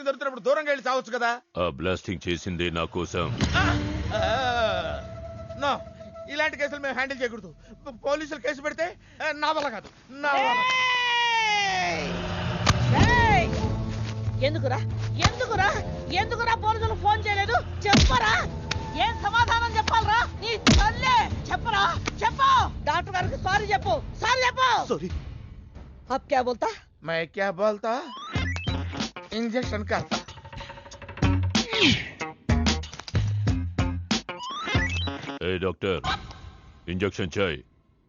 దొరుకుతున్నప్పుడు దూరంగా వెళ్ళి చావచ్చు కదా. ఆ బ్లాస్టింగ్ చేసిందే నా కోసం. నో, ఇలాంటి కేసులు మేము హ్యాండిల్ చేయకూడదు. పోలీసులు కేసు పెడితే నా వల్ల కాదు, నా వల్ల. ఎందుకురా ఎందుకురా ఎందుకురా పోలీసులు ఫోన్ చేయలేదు? చెప్పరా, ఏం సమాధానం చెప్పాలరా? నీ తల్లే చెప్పరా, చెప్పు. డాక్టర్ గారికి సారీ చెప్పు, సారీ చెప్పు. సారీ. అబ్ క్యా బోల్తా? मैं क्या बोलता, इंजेक्शन करता. ए डॉक्टर, इंजेक्शन चाहिए.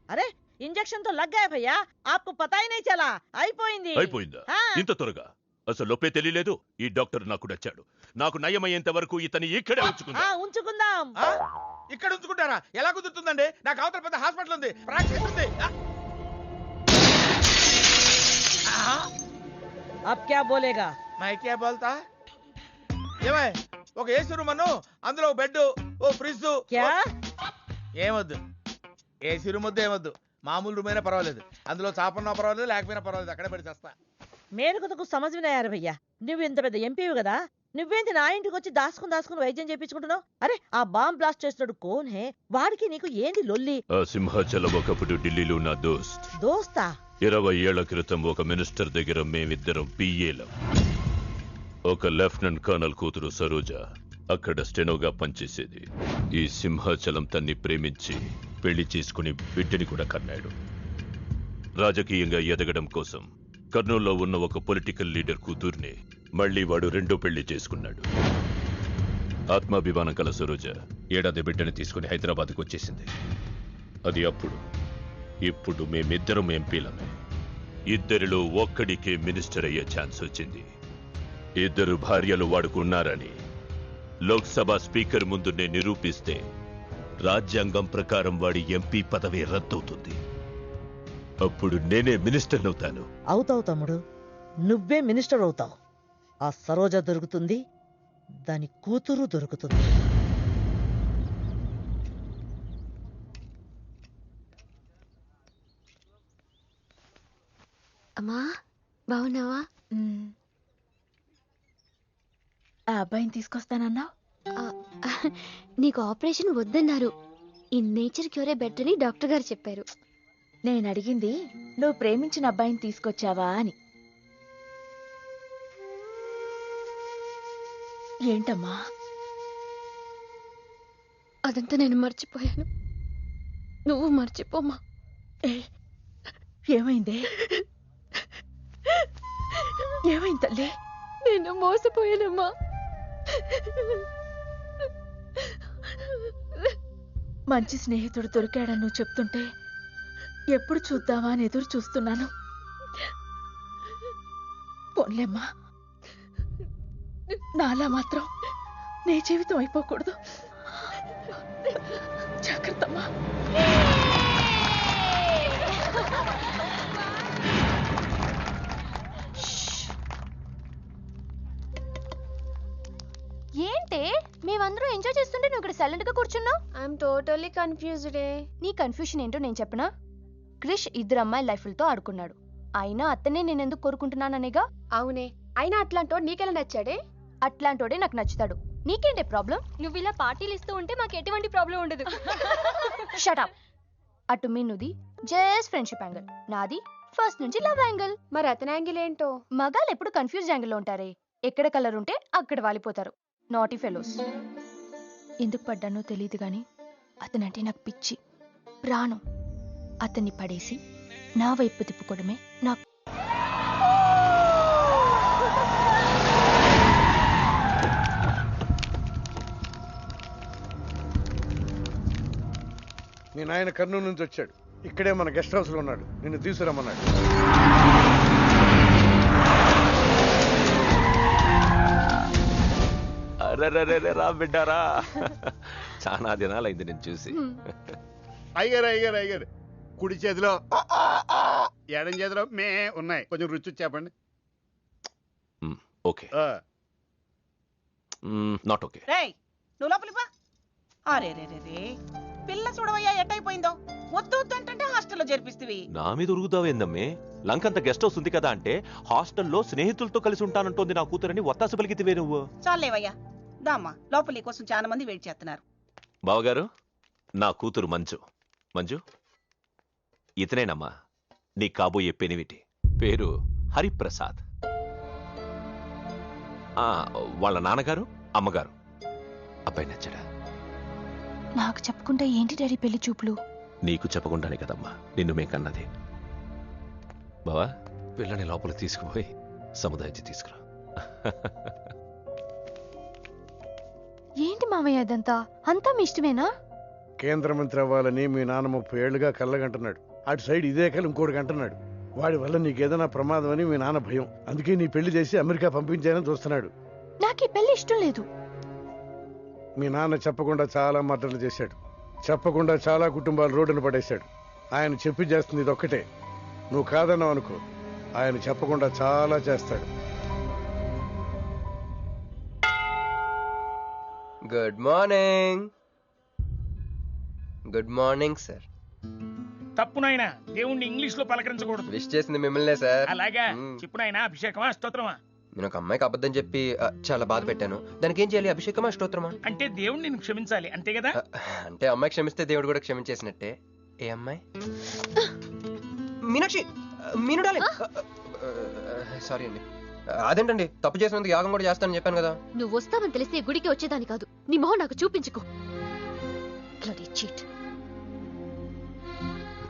अरे इंजेक्शन तो लग गया भैया, आपको पता ही नहीं चला. అయిపోయింది. అయిపోయిందా? ఇంత త్వరగా? అసలు లోపే తెలియలేదు. ఈ డాక్టర్ నాకు నచ్చాడు. నాకు నయమయ్యేంత వరకు ఇతని ఇక్కడే ఉంచుకుందాం. ఇక్కడ ఉంచుకుంటారా? ఎలా కుదురుతుందండి? నాకు అవతల పెద్ద హాస్పిటల్ ఉంది, ప్రాక్టీస్ ఉంది. अब क्या बोलेगा? मैं क्या बोलता? ఏమై ఒక ఏసీ రూమ్ అను, అందులో బెడ్, ఓ ఫ్రిడ్జ్. क्या? ఏమొద్దు, ఏసీ రూమ్ వద్దు, ఏమొద్దు. మామూలు రూమ్ అయినా పర్వాలేదు, అందులో చాపన్నా పర్వాలేదు, లేకపోయినా పర్వాలేదు, అక్కడే పడి చేస్తా. మేరకు తకు సమజ్ వినాయారు భయ్యా. నువ్వు ఇంత పెద్ద ఎంపీవి కదా, నువ్వేంటి నా ఇంటికి వచ్చి దాసుకుని వైద్యం చేయించుకుంటున్నావు? అరే ఆ బాంబ్ బ్లాస్ట్ చేస్తున్నాడు కోన్ హే, వాడికి నీకు ఏంది లొల్లి? ఆ సింహాచలం ఒకప్పుడు ఢిల్లీలో నా దోస్తా 20 ఏళ్ల క్రితం ఒక మినిస్టర్ దగ్గర మేమిద్దరం పిఏలం. ఒక లెఫ్టినెంట్ కర్నల్ కూతురు సరోజ అక్కడ స్టెనోగా పనిచేసేది. ఈ సింహాచలం తన్ని ప్రేమించి పెళ్లి చేసుకుని బిడ్డని కూడా కన్నాడు. రాజకీయంగా ఎదగడం కోసం కర్నూల్లో ఉన్న ఒక పొలిటికల్ లీడర్ కూతుర్ని మళ్లీ వాడు రెండో పెళ్లి చేసుకున్నాడు. ఆత్మాభిమానం కల సరోజ ఏడాది బిడ్డని తీసుకుని హైదరాబాద్కు వచ్చేసింది. అది అప్పుడు. ఇప్పుడు మేమిద్దరం ఎంపీలమే. ఇద్దరిలో ఒక్కడికే మినిస్టర్ అయ్యే ఛాన్స్ వచ్చింది. ఇద్దరు భార్యలు వాడుకున్నారని లోక్సభ స్పీకర్ ముందు నేను నిరూపిస్తే రాజ్యాంగం ప్రకారం వాడి ఎంపీ పదవి రద్దవుతుంది. అప్పుడు నేనే మినిస్టర్ అవుతాను. అవుతావు తమ్ముడు, నువ్వే మినిస్టర్ అవుతావు. ఆ సరోజ దొరుకుతుంది, దాని కూతురు దొరుకుతుంది. అమ్మా బావున్నావా? ఆ అబ్బాయిని తీసుకొస్తానన్నావు. నీకు ఆపరేషన్ వద్దన్నారు. ఈ నేచర్ క్యూరే బెటర్ అని డాక్టర్ గారు చెప్పారు. నేను అడిగింది నువ్వు ప్రేమించిన అబ్బాయిని తీసుకొచ్చావా అని. ఏంటమ్మా? అదంతా నేను మర్చిపోయాను, నువ్వు మర్చిపోమ్మా. ఏమైంది? ఏమైంది తల్లి? నేను మోసపోయానమ్మా. మంచి స్నేహితుడు దొరికాడని నువ్వు చెప్తుంటే ఎప్పుడు చూద్దామా అని ఎదురు చూస్తున్నాను. పోన్లేమ్మా, నాలా మాత్రం నీ జీవితం అయిపోకూడదు. జాగ్రత్తమ్మా. ఏంటే మేమందరం ఎంజాయ్ చేస్తుంటే నువ్వు ఇక్కడ సైలెంట్ గా కూర్చున్నావు? I'm totally confused. నీ కన్ఫ్యూషన్ ఏంటో నేను చెప్పనా? క్రిష్ ఇద్దరు అమ్మాయి లైఫ్లతో ఆడుకున్నాడు. అయినా అతనే నేనెందుకు కోరుకుంటున్నాననేగా. అవునే, అయినా అట్లాంటోడు నీకెలా నచ్చాడే? అట్లాంటోడే నాకు నచ్చుతాడు. నీకేంటే ప్రాబ్లం? నువ్వు ఇలా పార్టీలు ఇస్తూ ఉంటే మాకు ఎటువంటి ప్రాబ్లం ఉండదు. Shut up. అటు మీనుది జస్ట్ ఫ్రెండ్షిప్ యాంగిల్, నాది ఫస్ట్ నుంచి లవ్ యాంగిల్. మరి అతని యాంగిల్ ఏంటో? మగాళ్ళు ఎప్పుడు కన్ఫ్యూజ్ యాంగిల్ లో ఉంటారే. ఎక్కడ కలర్ ఉంటే అక్కడ వాలిపోతారు. Naughty fellows. ఎందుకు పడ్డానో తెలియదు గాని అతనంటే నాకు పిచ్చి, ప్రాణం. అతన్ని పడేసి నా వైపు తిప్పుకోవడమే నాకు. మీ నాయన కర్నూలు నుంచి వచ్చాడు. ఇక్కడే మన గెస్ట్ హౌస్ లో ఉన్నాడు. నిన్ను తీసుకురమ్మన్నాడు. రా బిడ్డారా, చాలా దినాలైంది నేను చూసి. అయ్యారు కుడి చేతిలో ఎడం చేతిలో మే ఉన్నాయి. కొంచెం రుచి చెప్పండి. Okay, not okay. నువ్వు లోపలికి పా. అరే రే రే రే, పిల్ల చూడవయ్యా ఎట్టయిపోయిందో. వద్దు వద్దు అంటే హాస్టల్ హాస్టల్లో చేర్పిస్తేవి. నా మీద ఉరుగుతావేందమ్మే? లంకంత గెస్ట్ హౌస్ ఉంది కదా అంటే హాస్టల్లో స్నేహితులతో కలిసి ఉంటానంటోంది నా కూతురని ఒత్తాస పలికితివే నువ్వు. చాలేవయ్యా, దామ్మా లోపల నీ కోసం చాలా మంది వెయిట్ చేస్తున్నారు. బావగారు, నా కూతురు మంజు. మంజు, ఇతనేనమ్మా నీ కాబోయే పెనివిటి. పేరు హరిప్రసాద్. వాళ్ళ నాన్నగారు అమ్మగారు. అబ్బాయి నచ్చడా? నాకు చెప్పకుండా ఏంటి డాడీ పెళ్లి చూపులు? నీకు చెప్పకుండానే కదమ్మా నిన్ను మేం కన్నది. బావా, పిల్లని లోపల తీసుకుపోయి సముదాయించి తీసుకురా. ఏంటి మామయ్య అదంతా? అంతా మీ ఇష్టమేనా? కేంద్ర మంత్రి అవ్వాలని మీ నాన్న 30 ఏళ్లుగా కళ్ళగంటున్నాడు. అటు సైడ్ ఇదే కళ్ళు ఇంకోటి అంటున్నాడు. వాడి వల్ల నీకేదైనా ప్రమాదం అని మీ నాన్న భయం. అందుకే నీ పెళ్లి చేసి అమెరికా పంపించాలని చూస్తున్నాడు. నాకు ఈ పెళ్లి ఇష్టం లేదు. మీ నాన్న చెప్పకుండా చాలా మర్డర్లు చేశాడు. చెప్పకుండా చాలా కుటుంబాలు రోడ్డును పడేశాడు. ఆయన చెప్పి చేస్తుంది ఇదొక్కటే. నువ్వు కాదన్నావు అనుకో, ఆయన చెప్పకుండా చాలా చేస్తాడు. Good morning. Good morning sir. తప్పు నాయనా, దేవుణ్ణి ఇంగ్లీష్ లో పలకరించకూడదు. విష్ చేసింది మిమ్మల్నే సార్. అలాగా చెప్పు నాయనా. అభిషేకమా స్తోత్రమా? నేను ఒక అమ్మాయికి అబద్ధం చెప్పి చాలా బాధ పెట్టాను. దానికి ఏం చేయాలి? అభిషేకమా స్తోత్రమా? అంటే దేవుణ్ణి నేను క్షమించాలి అంతే కదా? అంటే అమ్మాయి క్షమిస్తే దేవుడు కూడా క్షమించేసినట్టే. ఏ అమ్మాయి? మీనాక్షి. మీనుడాలి. సారీ అండి. అదేంటండి, తప్పు చేసినందుకు యాగం కూడా చేస్తానని చెప్పాను కదా. నువ్వు వస్తావని తెలిస్తే గుడికి వచ్చేదాని కాదు. నీ మొహం నాకు చూపించుకో.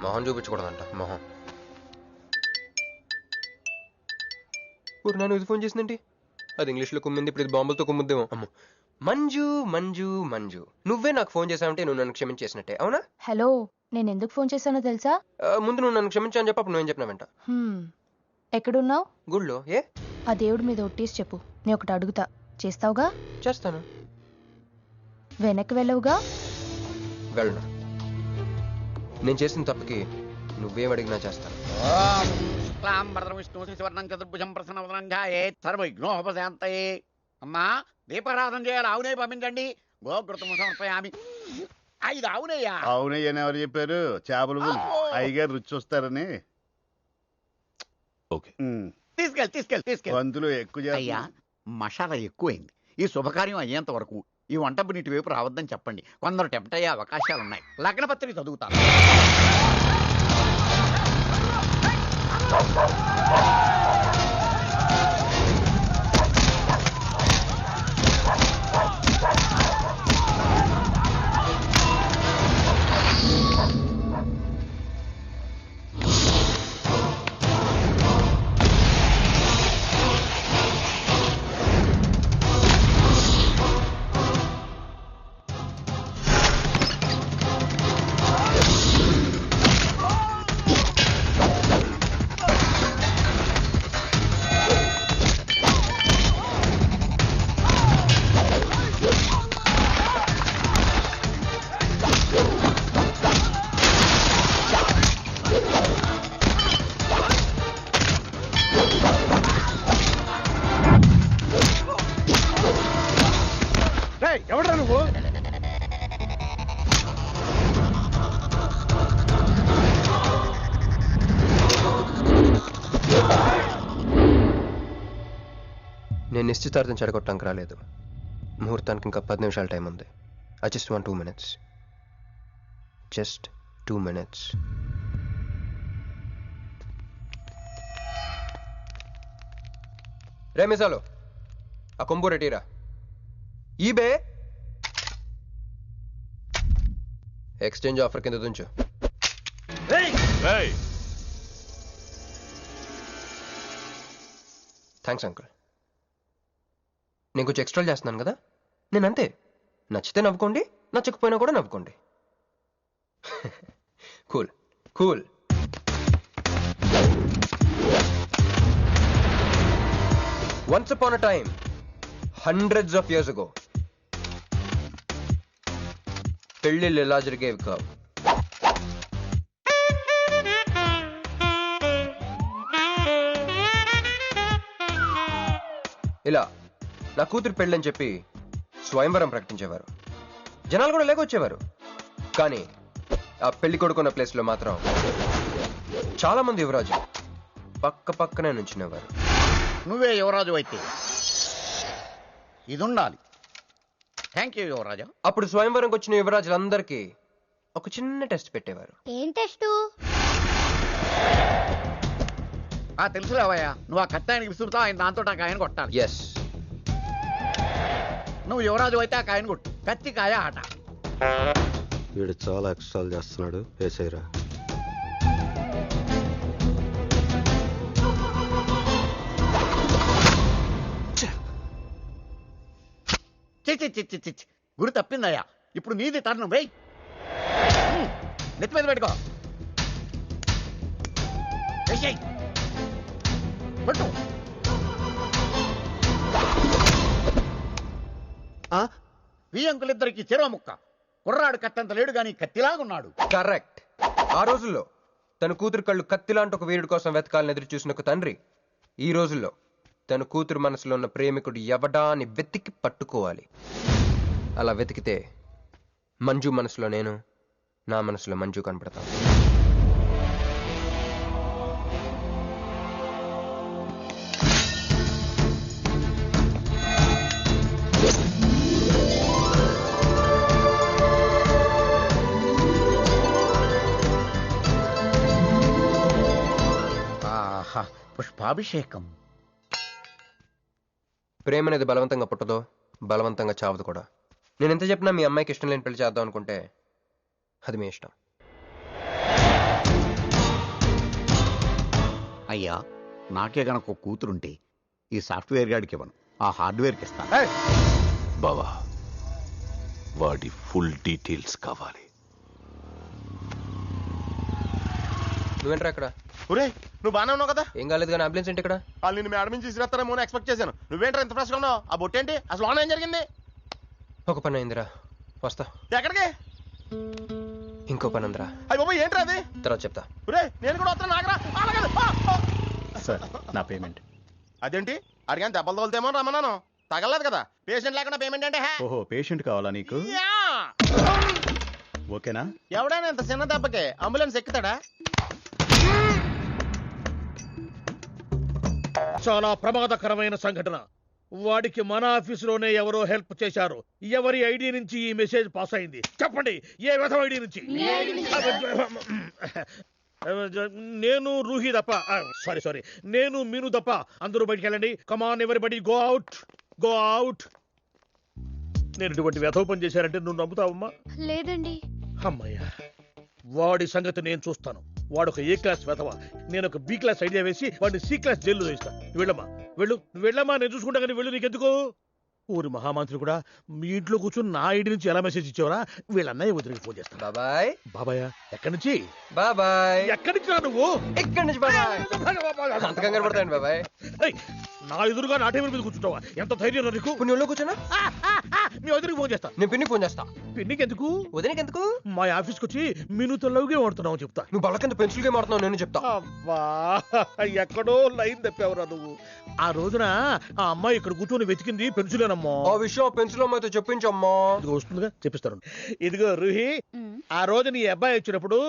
మొహం చూపించకూడదంట. మొహం. నన్ను ఇది ఫోన్ చేసిందండి. అది ఇంగ్లీష్లో కుమ్మింది, ఇప్పుడు ఇది బాంబులతో కుమ్ముద్దేమో. అమ్మో. మంజు మంజు మంజు, నువ్వే నాకు ఫోన్ చేసావంటే నువ్వు నన్ను క్షమించేసినట్టే, అవునా? హలో, నేను ఎందుకు ఫోన్ చేశానో తెలుసా? ముందు నువ్వు నన్ను క్షమించాను చెప్పు, నువ్వేం చెప్పినావంట. ఎక్కడున్నావు? గుళ్ళో. ఏ? ఆ దేవుడి మీద ఒట్టేసి చెప్పు. నేను ఒకటి అడుగుతా, చేస్తావుగా? చేస్తాను. వెనక్కి వెళ్ళవుగా? వెళ్ళను. నేను చేసిన తప్పుకి నువ్వేం అడిగినా చేస్తాను. అమ్మా, దీపారాధన చేయాలి. ఆవునే పంపించండి. గోకృతం సమర్పయామి. 5 ఆవునయ్యా. ఆవునయ్య అని ఎవరు చెప్పారు? చేపలు అయ్యగారు రుచి చూస్తారని. తీసుకెళ్ళి వంతులు ఎక్కువ. అయ్యా, మసాలా ఎక్కువైంది. ఈ శుభకార్యం అయ్యేంత వరకు ఈ వంటపు నీటి వైపు రావద్దని చెప్పండి. కొందరు టెంప్ట్ అయ్యే అవకాశాలున్నాయి. లగ్నపత్రిక చదువుతాను. ఎవడ్రా నువ్వు? నేను నిశ్చితార్థం చెడగొట్టడానికి రాలేదు. ముహూర్తానికి ఇంకా 10 నిమిషాల టైం ఉంది. I just want 2 minutes. Just 2 minutes. రే మిసాలు, ఆ కొంబు రెటీరా. ఈబే ఎక్స్చేంజ్ ఆఫర్ కింద తుంచు. Thanks uncle. నేను కొంచెం ఎక్స్ట్రా చేస్తున్నాను కదా. నేను అంతే. నచ్చితే నవ్వుకోండి, నచ్చకపోయినా కూడా నవ్వుకోండి. Cool cool. Once upon a time, hundreds of years ago, పెళ్ళిళ్ళు ఎలా జరిగేవి కావు. ఇలా నా కూతురు పెళ్ళని చెప్పి స్వయంవరం ప్రకటించేవారు. జనాలు కూడా లేకొచ్చేవారు. కానీ ఆ పెళ్లి కొడుకున్న ప్లేస్లో మాత్రం చాలా మంది యువరాజు పక్క పక్కనే నుంచునేవారు. నువ్వే యువరాజు అయితే ఇది ఉండాలి. థ్యాంక్ యూ యువరాజా. అప్పుడు స్వయంవరంకి వచ్చిన యువరాజులందరికీ ఒక చిన్న టెస్ట్ పెట్టేవారు. ఏం టెస్టు? తెలుసులేవయ్యా, నువ్వు ఆ కత్తి ఆయనకి విసురుతావు, ఆయన దాంతో ఆ కాయను కొట్టాలి. ఎస్. నువ్వు యువరాజు అయితే ఆ కాయను కొట్టు. కత్తి కాయ ఆట. వీడు చాలా ఎక్స్ట్రాలు చేస్తున్నాడు. వేసేయరా. చిచ్చి గురి తప్పిందయ్యా. ఇప్పుడు నీది టర్న్. వెయ్యి నెత్తి మీద పెట్టుకో. పట్టు. ఈ అంకులిద్దరికి చెరవ ముక్క. కుర్రాడు కత్తంత లేడు గాని కత్తిలాగున్నాడు. కరెక్ట్. ఆ రోజుల్లో తన కూతురు కళ్ళు కత్తిలాంటి ఒక వీరుడి కోసం వెతకాలని ఎదురు చూసిన ఒక తండ్రి ఈ రోజుల్లో తన కూతురు మనసులో ఉన్న ప్రేమికుడు ఎవడా అని వెతికి పట్టుకోవాలి. అలా వెతికితే మంజు మనసులో నేను, నా మనసులో మంజు కనపడతాను. పుష్పాభిషేకం. ప్రేమ అనేది బలవంతంగా పుట్టదో, బలవంతంగా చావదు కూడా. నేను ఎంత చెప్పినా మీ అమ్మాయికి ఇష్టం లేని పెళ్లి చేద్దాం అనుకుంటే అది మీ ఇష్టం. అయ్యా, నాకే గనక ఒక కూతురుంటే ఈ సాఫ్ట్వేర్ గాడికి ఇవ్వను, ఆ హార్డ్వేర్కి ఇస్తాను. బావా, వాడి ఫుల్ డీటెయిల్స్ కావాలి. నువ్వేంట్రా ఇక్కడ? ఒరే, నువ్వు బాగానే ఉన్నావు కదా? ఏం కాలేదు కానీ అంబులెన్స్ ఏంటి ఇక్కడ? వాళ్ళు నిన్ను మేడం నుంచి తీసుకురాస్తారేమో అని ఎక్స్పెక్ట్ చేశాను. నువ్వేంట్రా ఇంత ఫ్రెష్గా ఉన్నావు? ఆ బొట్టేంటి అసలు? ఆన్ ఏం జరిగింది? ఒక పని అయిందిరా, వస్తా. ఎక్కడికి? ఇంకో పని ఉందిరా. అయ్యి బాబు, ఏంట్రా అది? తర్వాత చెప్తా. ఒరే, నేను కూడా వస్తాను. నాగరా సార్, నా పేమెంట్. అదేంటి? అడిగాను దెబ్బలు తోలుతేమో రమ్మన్నాను. తగలేదు కదా. పేషెంట్ లేకుండా పేమెంట్ అంటే? ఓహో, పేషెంట్ కావాలా నీకు? ఓకేనా? ఎవడైనా ఇంత చిన్న దెబ్బకే అంబులెన్స్ ఎక్కుతాడా? చాలా ప్రమాదకరమైన సంఘటన. వాడికి మన ఆఫీసులోనే ఎవరో హెల్ప్ చేశారు. ఎవరి ఐడి నుంచి ఈ మెసేజ్ పాస్ అయింది? చెప్పండి, ఏ విధం ఐడి నుంచి? నేను రూహి తప్ప, సారీ, నేను మీను తప్ప అందరూ బయటికి వెళ్ళండి. Come on everybody, go out, go out. నేను ఇటువంటి వ్యధవ పని చేశారంటే నువ్వు నమ్ముతావమ్మా? లేదండి. అమ్మయ్యా, వాడి సంగతి నేను చూస్తాను. వాడు ఒక ఏ క్లాస్ వెధవ, నేను ఒక బి క్లాస్ ఐడియా వేసి వాడిని సి క్లాస్ జైల్లో వేస్తాను. వెళ్ళమ్మా, వెళ్ళమ్మా, నేను చూసుకుంటా. కానీ వెళ్ళు, నీకెందుకు? ఊరి మహామంత్రి కూడా మీ ఇంట్లో కూర్చొని నా ఐడి నుంచి ఎలా మెసేజ్ ఇచ్చేవరా? వీళ్ళన్నయ్య వదిలికి ఫోన్ చేస్తాను. బాబాయ్. బాబాయ్ ఎక్కడి నుంచి? బాబాయ్ ఎక్కడి నుంచి రా నువ్వు? ఇక్కడి నుంచి బాబాయ్. అంత కంగారు పడతాయండి బాబాయ్. నా ఎదురుగా నా టేబుల్ మీద కూర్చుంటావా? ఎంత ధైర్యం నీకు? నువ్వు ఒళ్ళో కూర్చున్నా? మీ వదిలికి ఫోన్ చేస్తా. నేను పిన్నికి ఫోన్ చేస్తా. పిన్నికి ఎందుకు? వదినకి ఎందుకు? మా ఆఫీస్కి వచ్చి మీనుతో లవ్ గేమ్ ఆడుతున్నావు చెప్తా. నువ్వు బళ్ళ కింద పెన్సిల్ గేమ్ ఆడుతున్నావు నేను చెప్తా. అబ్బా, ఎక్కడో లైన్ తప్పావురా నువ్వు. ఆ రోజున ఆ అమ్మాయి ఇక్కడ కూర్చొని వెతికింది పెన్సిలేనమ్మా. ఆ విషయం పెన్సిల్ అమ్మాయితో చెప్పించమ్మా. వస్తుందిగా, చెప్పిస్తాను. ఇదిగో రూహి, ఆ రోజు నీ అబ్బాయి వచ్చినప్పుడు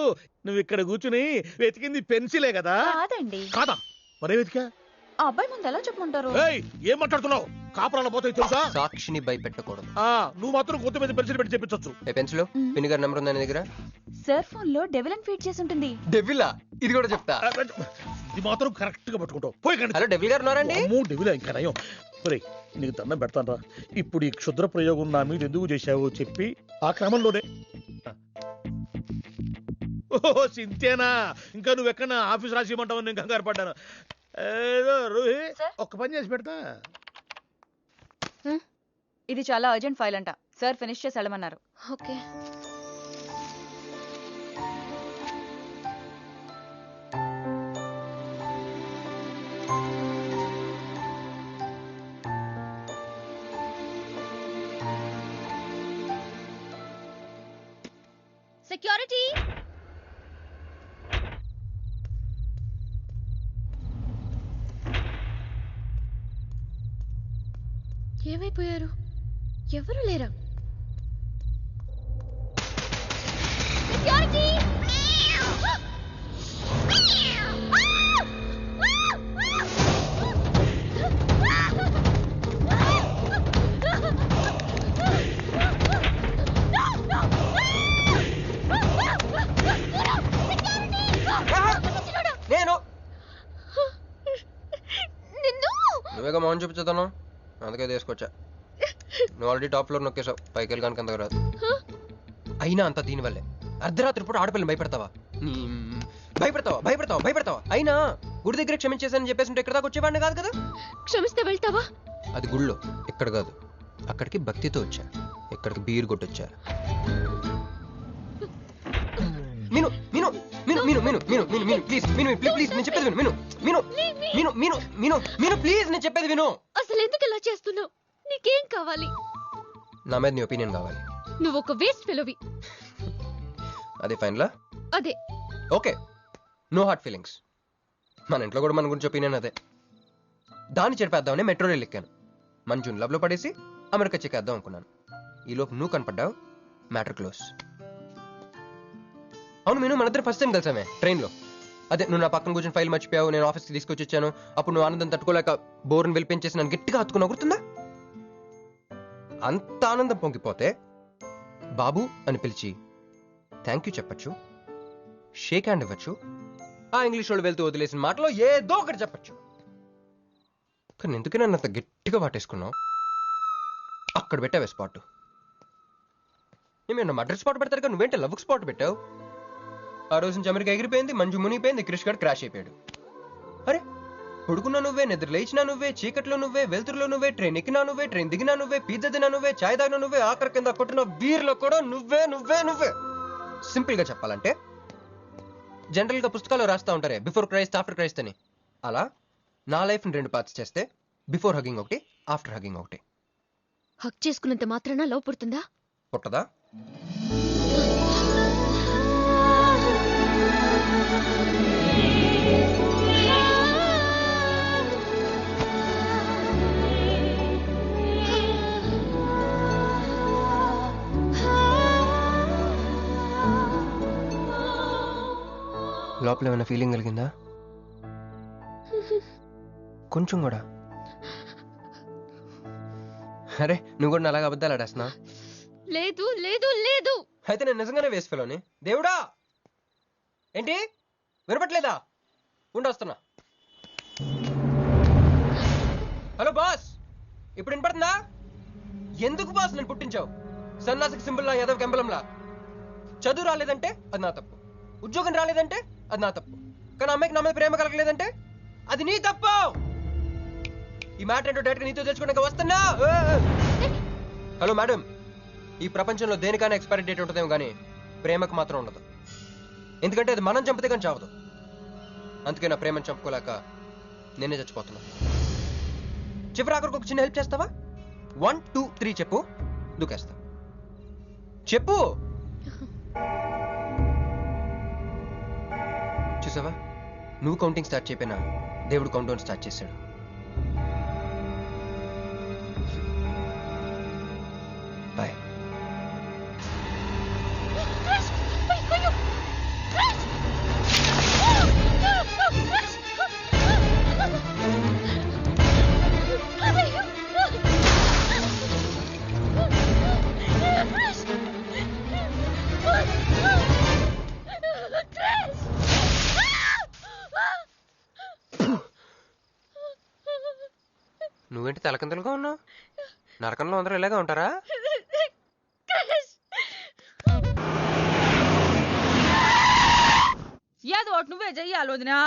నువ్వు ఇక్కడ కూర్చుని వెతికింది పెన్సిలే కదా? కాదండి. కాదా? మరే వెతికా? ఆ అబ్బాయి ముందు ఎలా చెప్పమంటారు? ఏం మాట్లాడుతున్నావు? కాపురాల పోతే తెలుసా? సాక్షిని భయపెట్టకూడదు. నువ్వు మాత్రం కొత్త మీద పెన్సిల్ పెట్టి చెప్పించచ్చు. పెన్సిల్ పిన్ని గారి నెంబర్ ఉందా నీ దగ్గర? సార్ ఫోన్ లో డెవిల్ అని ఫీడ్ చేసి ఉంటుంది. డెవిలా? ఇది కూడా చెప్తా. ఇది మాత్రం కరెక్ట్ గా పట్టుకుంటావు. పోయి కండి. హలో, డెవిల్ గారు ఉన్నారండి? డెవిలా? ఇంకా నయం. నీకు దండం పెడతాను రా. ఇప్పుడు ఈ క్షుద్ర ప్రయోగం నా మీద ఎందుకు చేశావో చెప్పి ఆ క్రమంలోనే. ఓహో, సింతేనా? ఇంకా నువ్వెక్కడ ఆఫీస్ రాసిమంటావు? నేను కంగారు పడ్డాను. ఏదో రూహి, ఒక్క పని చేసి పెడతా. ఇది చాలా అర్జెంట్ ఫైల్ అంట. సార్ ఫినిష్ చేసి వెళ్ళమన్నారు. ఓకే. సెక్యూరిటీ. ఏమైపోయారు? ఎవరు లేరా? సెక్యూరిటీ. ఎవరైనా చూపించదాను, అందుకే తీసుకొచ్చా. నువ్వు ఆల్రెడీ టాప్ ఫ్లోర్ నొక్కేసావు, పైకి వెళ్ళి కనుక అంతకు రాదు. అయినా అంతా దీనివల్లే. అర్ధరాత్రి పూట ఆడపిల్లని భయపెడతావా? భయపెడతావా? అయినా గుడి దగ్గర క్షమించేసానని చెప్పేసి ఉంటే ఇక్కడ దాకా వచ్చేవాడిని కాదు కదా. క్షమిస్తే వెళ్తావా? అది గుళ్ళో, ఇక్కడ కాదు. అక్కడికి భక్తితో వచ్చా, ఇక్కడికి బీరు కొట్టొచ్చా. మీను మీను మీను మీను మీను మీను మీను మీను ప్లీజ్, మీను ప్లీజ్ నేను చెప్పేది విను. మీను మీను మీను మీను మీను ప్లీజ్ నేను చెప్పేది విను. అసలు ఎందుకు ఇలా చేస్తున్నావు? నీకేం కావాలి? నా మీద నీ ఒపీనియన్ కావాలి. నువ్వు ఒక వేస్ట్ ఫెలోవి. అదే ఫైనలా? అదే. Okay, no heart feelings. మన ఇంట్లో కూడా మన గురించి ఒపీనియన్ అదే. దాన్ని చెరిపేద్దామని మెట్రో రైల్ ఎక్కాను. మంజుని లవ్లో పడేసి అమెరికా చెక్కేద్దాం అనుకున్నాను. ఈలోపు నువ్వు కనపడ్డావు, మ్యాటర్ క్లోజ్. అవును మీను, మన ఇద్దరు ఫస్ట్ టైం కలిసామే ట్రైన్లో. అదే నువ్వు నా పక్కన కూర్చొని ఫైల్ మర్చిపోయావు, నేను ఆఫీస్కి తీసుకొచ్చి వచ్చాను. అప్పుడు నువ్వు ఆనందం తట్టుకోలేక బోర్ని వెళ్ళిపించేసి నన్ను గట్టిగా హత్తుకున్నా, గుర్తుందా? అంత ఆనందం పొంగిపోతే బాబు అని పిలిచి థ్యాంక్ యూ చెప్పచ్చు, షేక్ హ్యాండ్ ఇవ్వచ్చు, ఆ ఇంగ్లీష్ వాళ్ళు వెళ్తూ వదిలేసిన మాటలో ఏదో ఒకటి చెప్పచ్చు. కానీ ఎందుకు నన్ను అంత గట్టిగా వాటేసుకున్నావు? అక్కడ పెట్టావే స్పాట్. ఏమన్నా మర్డర్ స్పాట్ పెడతారు కదా, నువ్వేంటే లవ్ స్పాట్ పెట్టావు. ఆ రోజు నుంచి అమెరికా ఎగిరిపోయింది, మంజు మునిగిపోయింది, క్రిష్ గారు క్రాష్ అయిపోయాడు. అరే పడుకున్నా నువ్వే, నిద్ర లేచినా నువ్వే, చీకట్లో నువ్వే, వెలుతురులో నువ్వే, ట్రైన్ ఎక్కినా నువ్వే, ట్రైన్ దిగినా నువ్వే, పిజ్జా తినా నువ్వే, చాయ్ తాగినా నువ్వే, ఆఖరి కింద కొట్టిన బీర్లో కూడా నువ్వే నువ్వే నువ్వే. సింపుల్ గా చెప్పాలంటే జనరల్ గా పుస్తకాలు రాస్తా ఉంటారే బిఫోర్ క్రైస్ట్ ఆఫ్టర్ క్రైస్ట్ అని, అలా నా లైఫ్ ని 2 పార్ట్స్ చేస్తే బిఫోర్ హగ్గింగ్ ఒకటి, ఆఫ్టర్ హగ్గింగ్ ఒకటి. హక్ చేసుకున్నంత మాత్రాన లవ్ పుడుతుందా? పుట్టదా? లోపల ఏమైనా ఫీలింగ్ కలిగిందా? కొంచెం కూడా? అరే నువ్వు కూడా అలాగే అబద్ధాలు ఆడేస్తున్నా? లేదు లేదు లేదు. అయితే నేను నిజంగానే వేస్ట్ ఫెలోని. దేవుడా, ఏంటి వినపట్లేదా? ఉండొస్తున్నా. హలో బాస్, ఇప్పుడు వినపడుతుందా? ఎందుకు బాస్ నన్ను పుట్టించావు? సన్నాసికి సింబల్ లా, యాదవ్ కెంబలంలా. చదువు రాలేదంటే అది నా తప్పు, ఉద్యోగం రాలేదంటే అది నా తప్పు, కానీ అమ్మాయికి నా మీద ప్రేమ కలగలేదంటే అది నీ తప్పు. ఈ మ్యాటర్ ఏంటో డైరెక్ట్ నీతో తెచ్చుకోవడానికి వస్తున్నా. హలో మేడం, ఈ ప్రపంచంలో దేనికైనా ఎక్స్పైరీ డేట్ ఉంటుందేమో కానీ ప్రేమకు మాత్రం ఉండదు. ఎందుకంటే అది మనం చంపితే కానీ చావదు. అందుకే నా ప్రేమను చంపుకోలేక నేనే చచ్చిపోతున్నా. చివరి ఆఖరికి ఒక చిన్న హెల్ప్ చేస్తావా? 1 2 3 చెప్పు, దూకేస్తా. చెప్పు. చూసావా, నువ్వు కౌంటింగ్ స్టార్ట్ చేయపోయినా దేవుడు కౌంట్ డౌన్ స్టార్ట్ చేశాడు. బాయ్. నువ్వేంటి తలకిందలుగా ఉన్నావు? నరకంలో అందరూ ఇలాగే ఉంటారా? ఏదో ఒకటి నువ్వే చెయ్యాలి వదినా.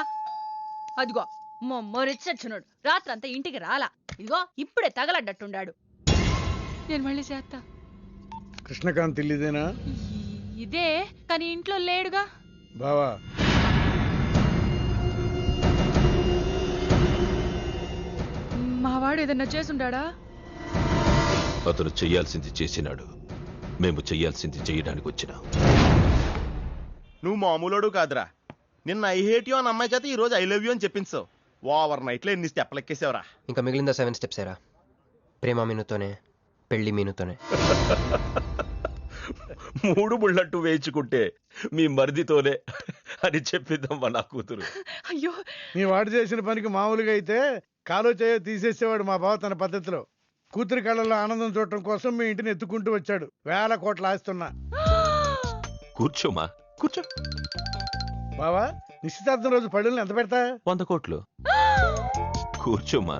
అదిగో మొమ్మరిచ్చచ్చున్నాడు, రాత్రంతా ఇంటికి రాలా. ఇదిగో ఇప్పుడే తగలడ్డట్టుండాడు. నేను మళ్ళీ చేస్తా. కృష్ణకాంత్ ఇల్లుదేనా? ఇదే, కానీ ఇంట్లో లేడుగా. బావా, మావాడు ఏదన్నా చేసుండాడా? అతను చెయ్యాల్సింది చేసినాడు, మేము చెయ్యాల్సింది చేయడానికి వచ్చినాం. నువ్వు మామూలుడు కాదురా. నిన్న ఐ హేట్ యూ అని అమ్మాయి చేత ఈ రోజు ఐ లవ్ యూ అని చెప్పించావు. ఓవర్ నైట్ లో ఎన్ని స్టెప్లు ఎక్కేసావురా. ఇంకా మిగిలిందా 7 స్టెప్స్ ఏరా? ప్రేమ మీనుతోనే, పెళ్లి మీనుతోనే. 3 బుల్లట్టు వేయించుకుంటే మీ మరిదితోనే అని చెప్పిద్దమ్మా నా కూతురు. అయ్యో, మీ వాడు చేసిన పనికి మామూలుగా అయితే కాలో చేయ తీసేసేవాడు మా బావ తన పద్ధతిలో. కూతురి కళ్ళలో ఆనందం చూడటం కోసం మీ ఇంటిని ఎత్తుకుంటూ వచ్చాడు. 1000 కోట్లు ఆస్తున్నా. కూర్చోమా, కూర్చో. బావా, నిశ్చితార్థం రోజు పళ్ళుల్ని ఎంత పెడతా? 100 కోట్లు. కూర్చోమా.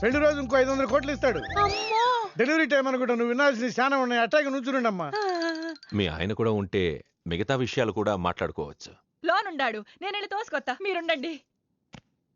పెళ్లి రోజు ఇంకో 500 కోట్లు ఇస్తాడు. డెలివరీ టైం అనుకుంటా, నువ్వు వినాల్సిన చాలా ఉన్నాయి. అట్టాగే నుంచుండమ్మా. మీ ఆయన కూడా ఉంటే మిగతా విషయాలు కూడా మాట్లాడుకోవచ్చు. లోనుండాడు, నేను వెళ్ళి తోసుకొత్తా, మీరుండండి.